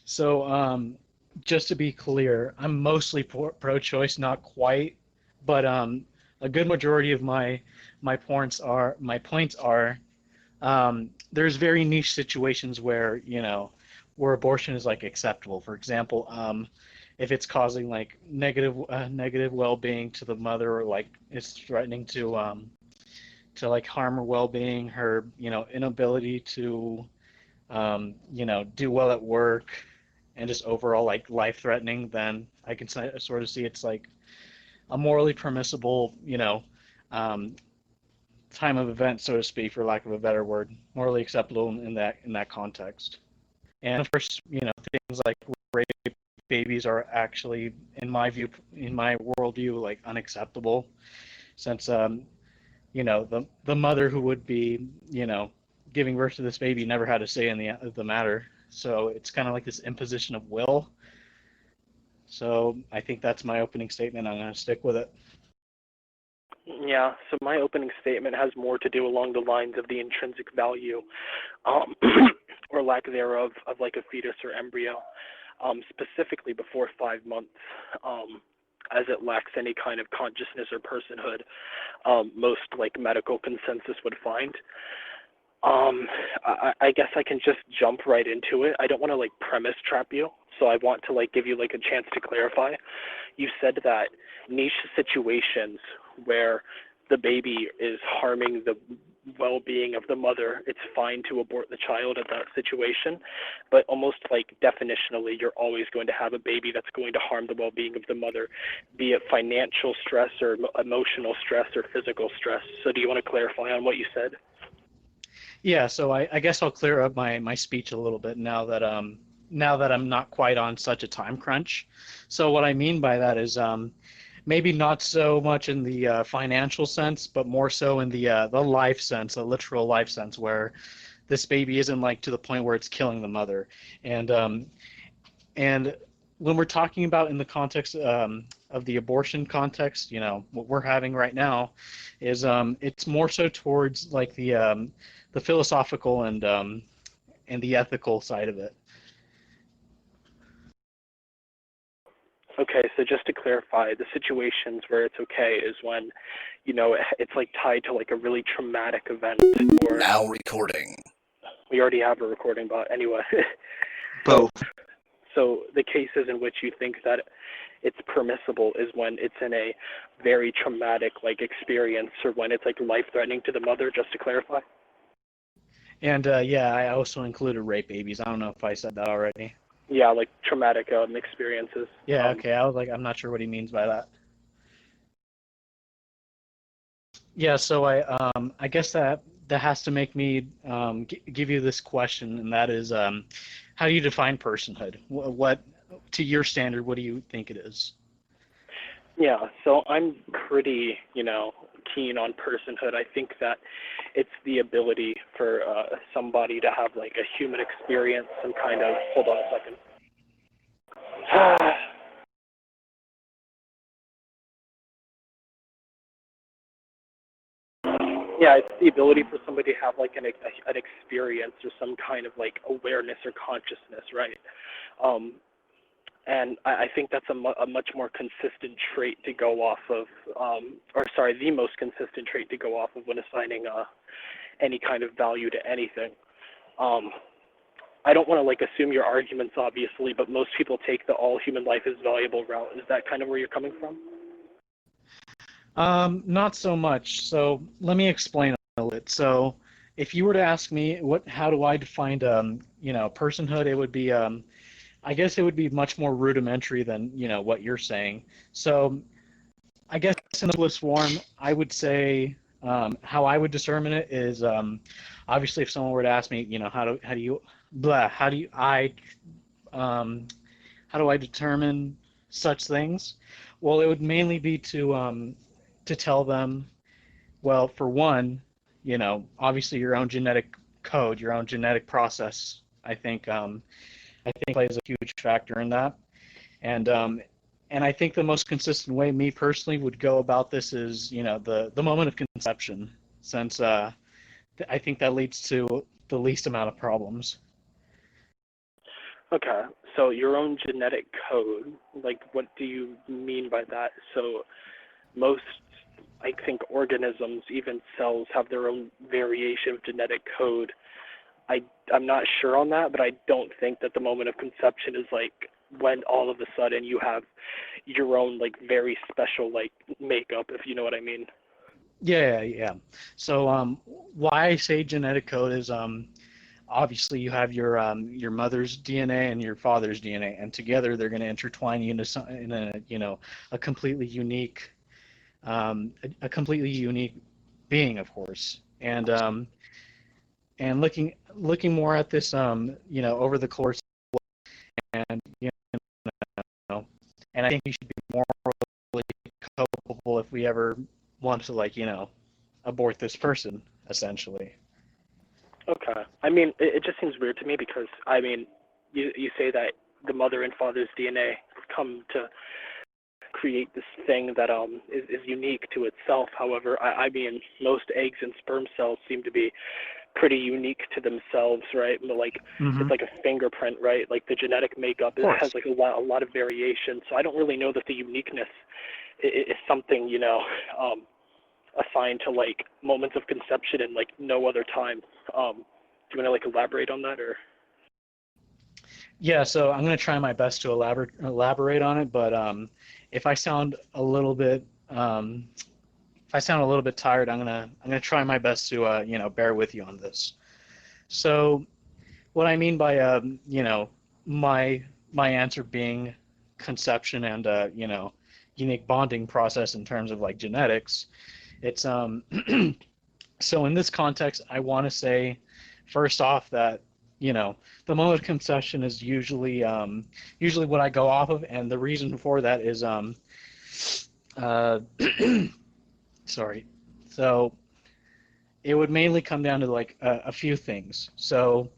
So, just to be clear, I'm mostly pro-choice, not quite, but a good majority of my points are there's very niche situations where where abortion is like acceptable. For example, if it's causing like negative well-being to the mother, or like it's threatening to like harm her well-being, her inability to do well at work, and just overall like life-threatening, then I can sort of see it's like a morally permissible, um, time of event, so to speak, for lack of a better word, morally acceptable in that context. And of course, things like rape babies are actually, in my worldview, like unacceptable, since the mother who would be giving birth to this baby never had a say in the matter. So it's kind of like this imposition of will. So I think that's my opening statement. I'm going to stick with it. Yeah, so my opening statement has more to do along the lines of the intrinsic value, um, or lack thereof, of like a fetus or embryo, specifically before 5 months, as it lacks any kind of consciousness or personhood. Most like medical consensus would find. I guess I can just jump right into it. I don't want to like premise trap you, so I want to like give you like a chance to clarify. You said that niche situations where the baby is harming the well-being of the mother, it's fine to abort the child at that situation, but almost like definitionally, you're always going to have a baby that's going to harm the well-being of the mother, be it financial stress or emotional stress or physical stress. So do you want to clarify on what you said? Yeah, so I guess I'll clear up my speech a little bit now that I'm not quite on such a time crunch. So what I mean by that is maybe not so much in the financial sense, but more so in the life sense, a literal life sense, where this baby isn't like to the point where it's killing the mother. And um, and when we're talking about in the context of the abortion context, what we're having right now is it's more so towards like the philosophical and the ethical side of it. Okay, so just to clarify, the situations where it's okay is when, it's like tied to like a really traumatic event, or Now recording. we already have a recording, but anyway. so, Both. so the cases in which you think that it's permissible is when it's in a very traumatic like experience, or when it's like life threatening to the mother. Just to clarify. And yeah, I also included rape babies. I don't know if I said that already. Yeah, like traumatic experiences. Yeah, okay. I was like, I'm not sure what he means by that. Yeah, so I guess that has to make me give you this question, and that is, how do you define personhood? What, to your standard, what do you think it is? Yeah, so I'm pretty, keen on personhood. I think that it's the ability for somebody to have like a human experience, some kind of. Hold on a second. Yeah, it's the ability for somebody to have like an experience or some kind of like awareness or consciousness, right? Um, and I think that's a much more consistent trait to go off of, or sorry, the most consistent trait to go off of when assigning any kind of value to anything. Um, I don't want to like assume your arguments, obviously, but most people take the all human life is valuable route. Is that kind of where you're coming from? Not so much. So let me explain a little bit. So if you were to ask me how do I define personhood, it would be I guess it would be much more rudimentary than what you're saying. So I guess in the simplest form, I would say how I would determine it is obviously if someone were to ask me, how do you blah how do you I um, how do I determine such things? Well, it would mainly be to tell them, well, for one, obviously your own genetic code, your own genetic process. I think plays a huge factor in that, and and I think the most consistent way me personally would go about this is the moment of conception, since I think that leads to the least amount of problems. Okay, so your own genetic code, like what do you mean by that? So most, I think, organisms, even cells, have their own variation of genetic code. I I'm not sure on that, but I don't think that the moment of conception is like when all of a sudden you have your own like very special like makeup, if you know what I mean. Yeah. So why I say genetic code is obviously you have your mother's DNA and your father's DNA, and together they're going to intertwine you into in a a completely unique a completely unique being, of course. And looking more at this over the course, and know and I think we should be morally culpable if we ever want to abort this person essentially. Okay. I mean, it just seems weird to me because I mean, you say that the mother and father's DNA come to create this thing that is unique to itself. However, I mean, most eggs and sperm cells seem to be pretty unique to themselves, right? Like Mm-hmm. it's like a fingerprint, right? Like the genetic makeup, Of it has course. like a lot of variation. So I don't really know that the uniqueness is something assigned to like moments of conception and like no other time. Do you want to like elaborate on that or? Yeah, so I'm going to try my best to elaborate on it, but if I sound a little bit if I sound a little bit tired, I'm gonna try my best to bear with you on this. So what I mean by my my answer being conception and unique bonding process in terms of like genetics, it's so in this context, I want to say first off that the moment of conception is usually what I go off of, and the reason for that is uh, sorry. So it would mainly come down to like a few things. So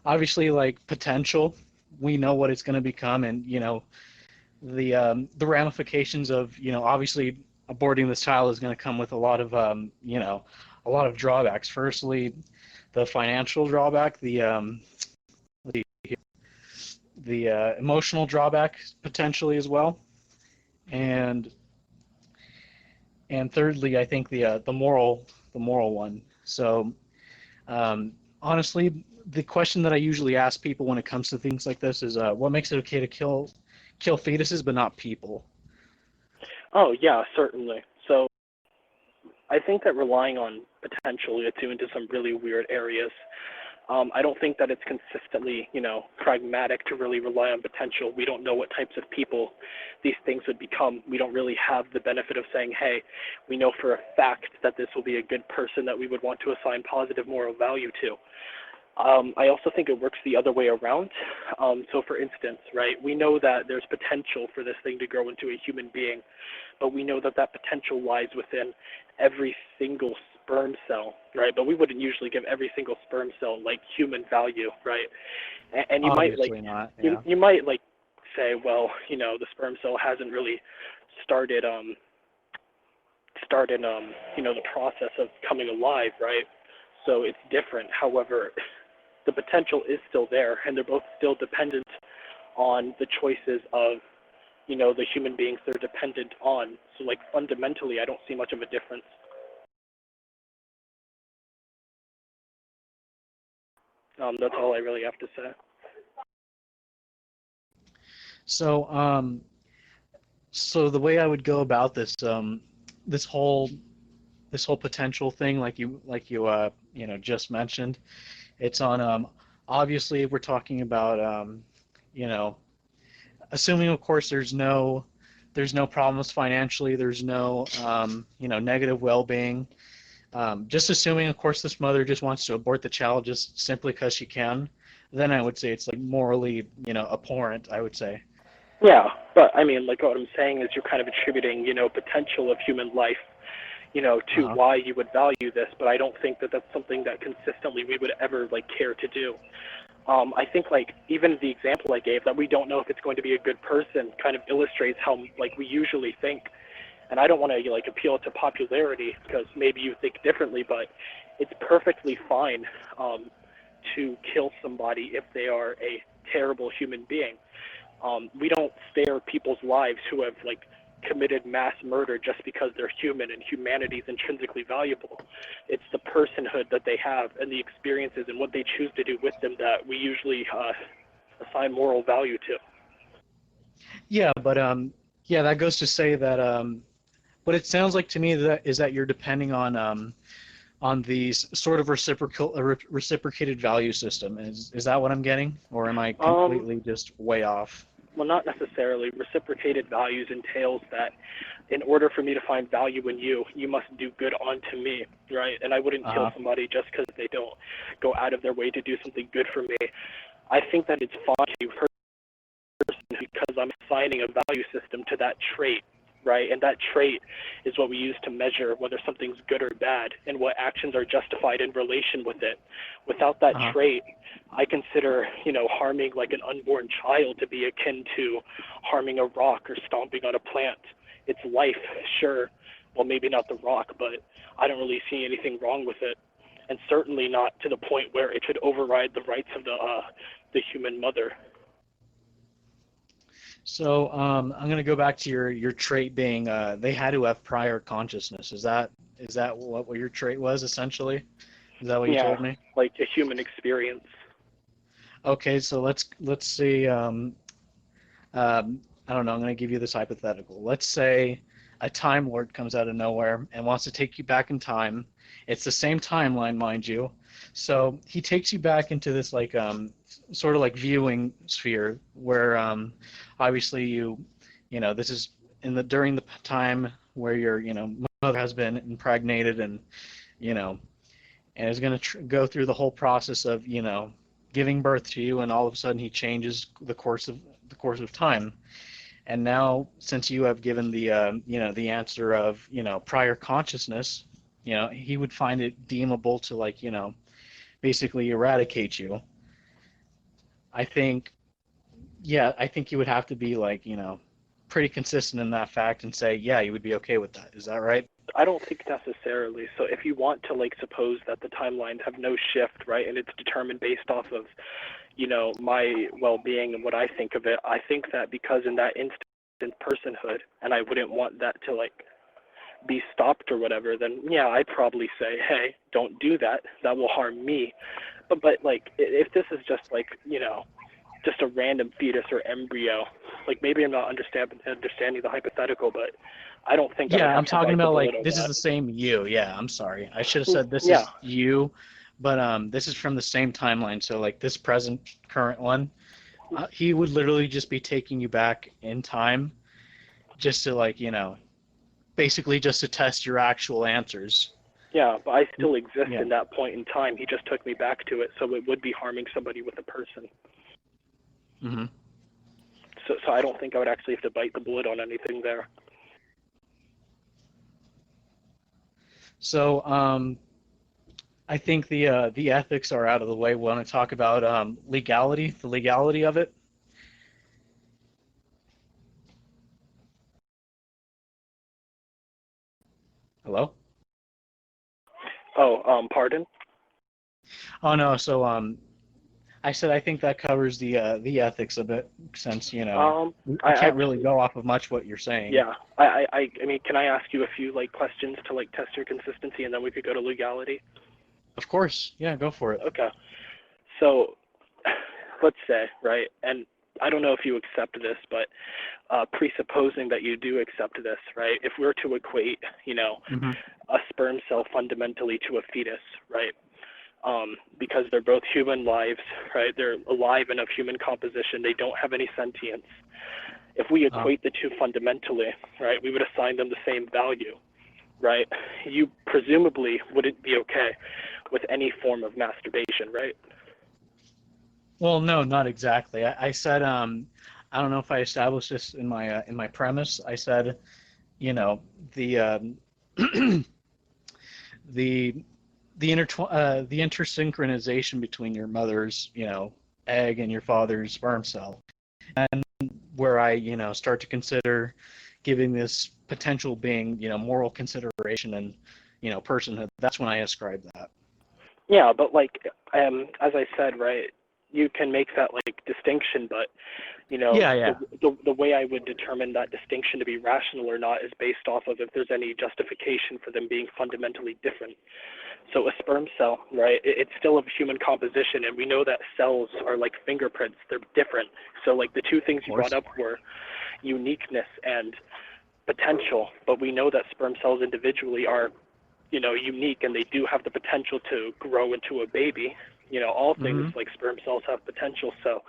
obviously, like potential, we know what it's going to become, and the ramifications of obviously aborting this child is going to come with a lot of a lot of drawbacks. Firstly, the financial drawback, the emotional drawback potentially as well, and thirdly, I think the moral one. So honestly, the question that I usually ask people when it comes to things like this is, what makes it okay to kill fetuses but not people? Oh yeah, certainly. So I think that relying on potential gets you into some really weird areas. I don't think that it's consistently, pragmatic to really rely on potential. We don't know what types of people these things would become. We don't really have the benefit of saying, hey, we know for a fact that this will be a good person that we would want to assign positive moral value to. I also think it works the other way around. So, for instance, right, we know that there's potential for this thing to grow into a human being, but we know that that potential lies within every single sperm cell, right? But we wouldn't usually give every single sperm cell like human value, right? And you might like Obviously not. you Yeah. you might like say, well, the sperm cell hasn't really started the process of coming alive, right? So it's different. However, the potential is still there, and they're both still dependent on the choices of the human beings they're dependent on. So like fundamentally, I don't see much of a difference. That's all I really have to say. So so the way I would go about this whole potential thing, like you just mentioned, it's on obviously we're talking about you know assuming of course there's no problems financially, there's no negative well-being. Just assuming, of course, this mother just wants to abort the child just simply because she can, then I would say it's like morally, abhorrent, I would say. Yeah, but I mean, like what I'm saying is you're kind of attributing, potential of human life, to Uh-huh. why you would value this. But I don't think that that's something that consistently we would ever like care to do. I think like even the example I gave that we don't know if it's going to be a good person kind of illustrates how like we usually think. And I don't want to like appeal to popularity because maybe you think differently, but it's perfectly fine um, to kill somebody if they are a terrible human being. We don't spare people's lives who have like committed mass murder just because they're human and humanity is intrinsically valuable. It's the personhood that they have and the experiences and what they choose to do with them that we usually assign moral value to. Yeah, but yeah, that goes to say that what it sounds like to me that is that you're depending on these sort of reciprocated value system. Is that what I'm getting, or am I completely just way off? Well, not necessarily. Reciprocated values entails that in order for me to find value in you, you must do good onto me, right? And I wouldn't kill somebody just because they don't go out of their way to do something good for me. I think that it's fine to hurt a person because I'm assigning a value system to that trait, right? And that trait is what we use to measure whether something's good or bad and what actions are justified in relation with it. Without that trait, I consider, harming like an unborn child to be akin to harming a rock or stomping on a plant. It's life, sure. Well, maybe not the rock, but I don't really see anything wrong with it. And certainly not to the point where it should override the rights of the human mother. So I'm going to go back to your trait being they had to have prior consciousness. Is that what your trait was essentially? Is that what you told me? Like a human experience. Okay, so let's see. I don't know. I'm going to give you this hypothetical. Let's say a Time Lord comes out of nowhere and wants to take you back in time. It's the same timeline, mind you. So he takes you back into this like sort of like viewing sphere where obviously this is during the time where your mother has been impregnated and and is going to go through the whole process of giving birth to you, and all of a sudden he changes the course of time. And now, since you have given the the answer of prior consciousness, he would find it deemable to basically eradicate you. I think you would have to be pretty consistent in that fact and say, yeah, you would be okay with that. Is that right? I don't think necessarily. So if you want to suppose that the timelines have no shift, right, and it's determined based off of, my well-being and what I think of it, I think that because in that instant personhood, and I wouldn't want that to be stopped or whatever, then yeah, I'd probably say, hey, don't do that. That will harm me. But if this is just just a random fetus or embryo, maybe I'm not understanding the hypothetical, but I don't think. Yeah, I'm talking about this is the same you. Yeah, I'm sorry. I should have said this is you, but this is from the same timeline. So this current one, he would literally just be taking you back in time, just to basically just to test your actual answers. Yeah, but I still exist in that point in time. He just took me back to it, so it would be harming somebody with a person. Mm-hmm. So I don't think I would actually have to bite the bullet on anything there. So I think the ethics are out of the way. We want to talk about the legality of it. Hello? Oh, pardon? Oh no, so I said I think that covers the ethics of it, since I can't really go off of much what you're saying. Yeah, I mean, can I ask you a few questions to test your consistency, and then we could go to legality? Of course, yeah, go for it. Okay, so let's say, right, and I don't know if you accept this, but presupposing that you do accept this, right, if we're to equate, a sperm cell fundamentally to a fetus, right, because they're both human lives, right, they're alive and of human composition, they don't have any sentience. If we equate the two fundamentally, right, we would assign them the same value, right? You presumably wouldn't be okay with any form of masturbation, right? Well, no, not exactly. I said I don't know if I established this in my premise. I said, the the the intersynchronization between your mother's egg and your father's sperm cell, and where I start to consider giving this potential being moral consideration and personhood. That's when I ascribe that. Yeah, but like, as I said, right, you can make that like distinction, but you know, Yeah, the, yeah. the way I would determine that distinction to be rational or not is based off of if there's any justification for them being fundamentally different. So a sperm cell, right, it's still of human composition, and we know that cells are like fingerprints; they're different. So like the two things Of you brought course. up were uniqueness and potential, but we know that sperm cells individually are, you know, unique, and they do have the potential to grow into a baby. You know, all things Hmm. like sperm cells have potential, so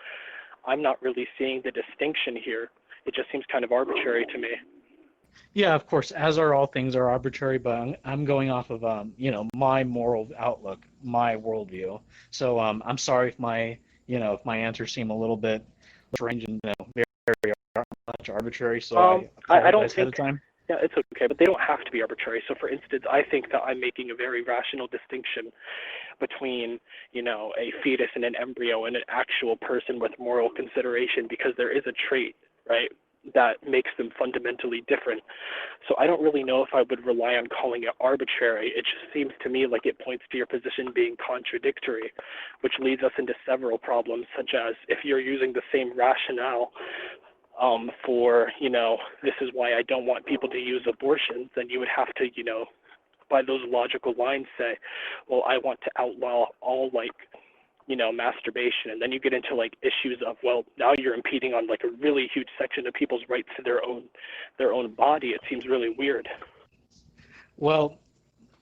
I'm not really seeing the distinction here. It just seems kind of arbitrary to me. Yeah, of course, as are all things are arbitrary, but I'm going off of my moral outlook, my worldview. So I'm sorry if if my answers seem a little bit strange and very much arbitrary. So I I don't apologize ahead think, of time. yeah, it's okay, but they don't have to be arbitrary. So, for instance, I think that I'm making a very rational distinction between, you know, a fetus and an embryo and an actual person with moral consideration because there is a trait, right, that makes them fundamentally different. So I don't really know if I would rely on calling it arbitrary. It just seems to me like it points to your position being contradictory, which leads us into several problems, such as if you're using the same rationale for, you know, this is why I don't want people to use abortions, then you would have to, you know, by those logical lines say, well, I want to outlaw all like, you know, masturbation. And then you get into like issues of, well, now you're impeding on like a really huge section of people's rights to their own body. It seems really weird. Well,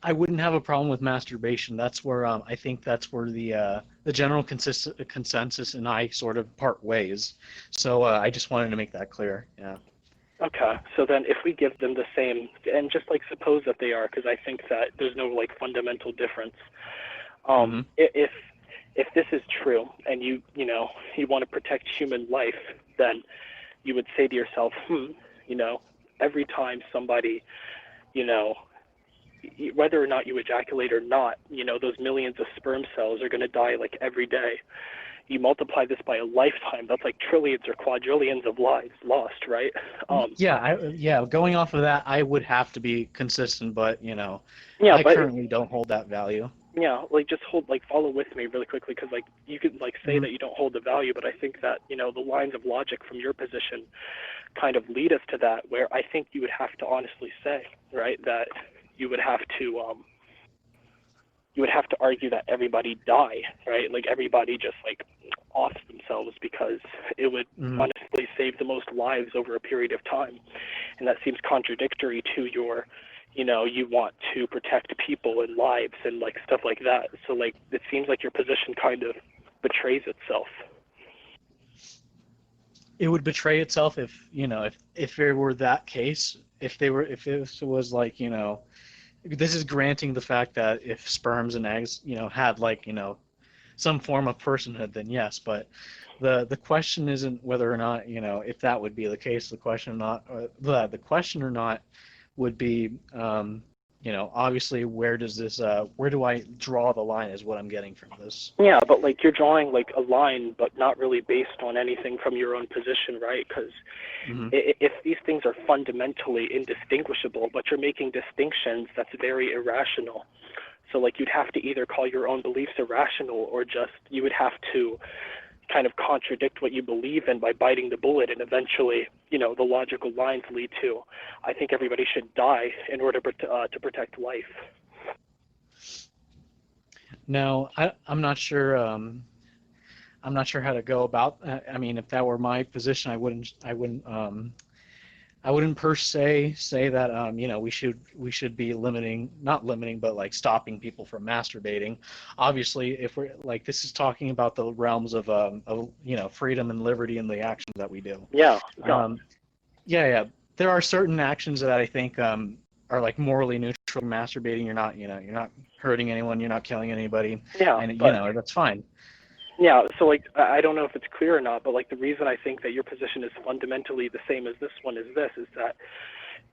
I wouldn't have a problem with masturbation. That's where I think that's where the general consensus and I sort of part ways. So I just wanted to make that clear. Yeah. Okay, so then if we give them the same, and just like suppose that they are, because I think that there's no like fundamental difference. Hmm. If this is true, and you know you want to protect human life, then you would say to yourself, you know, every time somebody, you know, whether or not you ejaculate or not, you know, those millions of sperm cells are going to die like every day. You multiply this by a lifetime, that's like trillions or quadrillions of lives lost, right? Um, Yeah. Going off of that, I would have to be consistent, but yeah, I but currently don't hold that value. yeah, like just hold, like follow with me really quickly, because like you could like say Hmm. that you don't hold the value, but I think that, you know, the lines of logic from your position kind of lead us to that, where I think you would have to honestly say, right, that you would have to you would have to argue that everybody die, right? Like everybody just like off themselves, because it would Hmm. honestly save the most lives over a period of time. And that seems contradictory to your, you know, you want to protect people and lives and like stuff like that. So like it seems like your position kind of betrays itself. It would betray itself if there were that case. If this was like this is granting the fact that if sperms and eggs had like some form of personhood, then yes. But the question isn't whether or not if that would be the case. The question or not would be obviously where do I draw the line is what I'm getting from this. Yeah, but like you're drawing like a line, but not really based on anything from your own position, right? Because Hmm. if these things are fundamentally indistinguishable, but you're making distinctions, that's very irrational. So like you'd have to either call your own beliefs irrational, or just you would have to kind of contradict what you believe in by biting the bullet, and eventually, you know, the logical lines lead to, I think everybody should die in order to protect life. Now I'm not sure. I'm not sure how to go about. I mean, if that were my position, I wouldn't per se say that we should be limiting, not limiting, but like stopping people from masturbating. Obviously, if we're like this is talking about the realms of freedom and liberty and the actions that we do. Yeah, yeah, Um, yeah, yeah. There are certain actions that I think are like morally neutral. Masturbating, you're not hurting anyone, you're not killing anybody, yeah, and but that's fine. yeah, so like I don't know if it's clear or not, but like the reason I think that your position is fundamentally the same as this one is that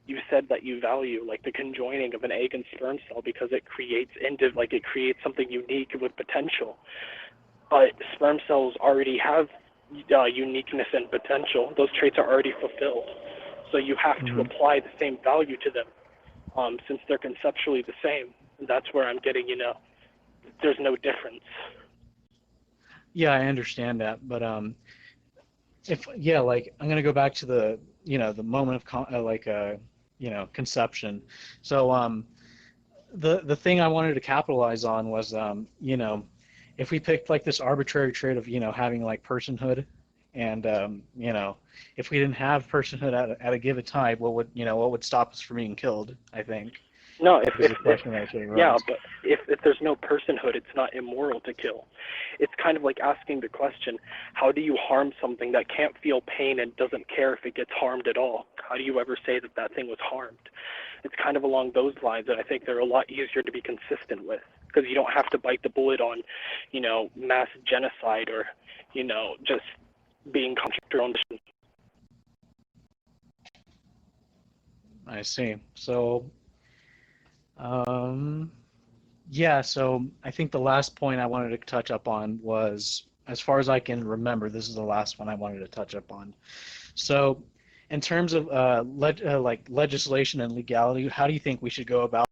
you said that you value like the conjoining of an egg and sperm cell because it creates it creates something unique with potential. But sperm cells already have uniqueness and potential. Those traits are already fulfilled. So you have to Hmm. apply the same value to them, since they're conceptually the same. And that's where I'm getting, you know. there's no difference. Yeah, I understand that, but if yeah, like I'm gonna go back to the the moment of conception. So the thing I wanted to capitalize on was if we picked like this arbitrary trait of having like personhood, and if we didn't have personhood at a given time, what would stop us from being killed? I think No, if is if the if question that I should yeah, raise. but if there's no personhood, it's not immoral to kill. It's kind of like asking the question, how do you harm something that can't feel pain and doesn't care if it gets harmed at all? How do you ever say that that thing was harmed? It's kind of along those lines, and I think they're a lot easier to be consistent with, because you don't have to bite the bullet on, mass genocide or, just being contrary on. I see. So um, yeah, so I think the last point I wanted to touch up on was, as far as I can remember, this is the last one I wanted to touch up on. So, in terms of like legislation and legality, how do you think we should go about